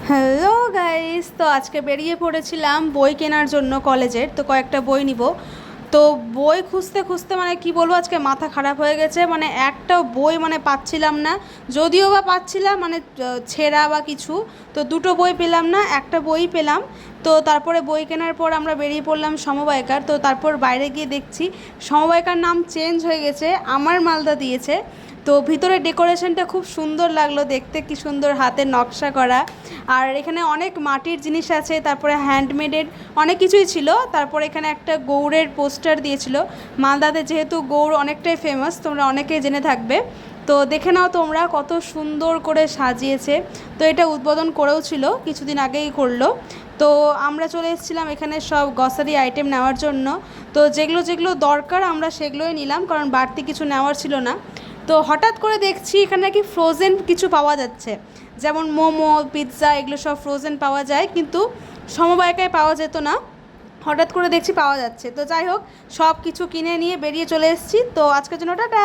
Hello guys, তো আজকে বেরিয়ে পড়েছিলাম বই কেনার জন্য কলেজের। তো কয়েকটা বই নিব। তো বই খুঁজতে খুঁজতে মানে কি বলবো, আজকে মাথা খারাপ হয়ে গেছে। মানে একটা বই মানে পাচ্ছিলাম না, যদিও বা পাচ্ছিলাম মানে ছেঁড়া বা কিছু। তো দুটো বই পেলাম না, একটা বই পেলাম। তো তারপরে বই কেনার পর আমরা বেরিয়ে পড়লাম সমবায়িকার। তো তারপর বাইরে গিয়ে দেখছি সমবায়িকার নাম চেঞ্জ হয়ে গেছে, আমার মালদা দিয়েছে। তো ভিতরে ডেকোরেশনটা খুব সুন্দর লাগলো দেখতে, কি সুন্দর হাতের নকশা করা। আর এখানে অনেক মাটির জিনিস আছে, তারপরে হ্যান্ডমেডের অনেক কিছুই ছিল। তারপরে এখানে একটা গৌড়ের পোস্টার দিয়েছিল। মালদাতে যেহেতু গৌড় অনেকটাই ফেমাস, তোমরা অনেকেই জেনে থাকবে। তো দেখে নাও তোমরা, কত সুন্দর করে সাজিয়েছে। তো এটা উদ্বোধন করেও ছিল, কিছুদিন আগেই করলো। তো আমরা চলে এসেছিলাম এখানে সব গ্রসারি আইটেম নেওয়ার জন্য। তো যেগুলো যেগুলো দরকার আমরা সেগুলোই নিলাম, কারণ বাড়তি কিছু নেওয়ার ছিল না। তো হঠাৎ করে দেখছি এখানে নাকি ফ্রোজেন কিছু পাওয়া যাচ্ছে, যেমন মোমো, পিৎজা, এগুলো সব ফ্রোজেন পাওয়া যায়, কিন্তু সমবায়িকায় পাওয়া যেত না। হঠাৎ করে দেখছি পাওয়া যাচ্ছে। তো যাই হোক, সব কিছু কিনে নিয়ে বেরিয়ে চলে এসেছি। তো আজকের জন্য টাটা।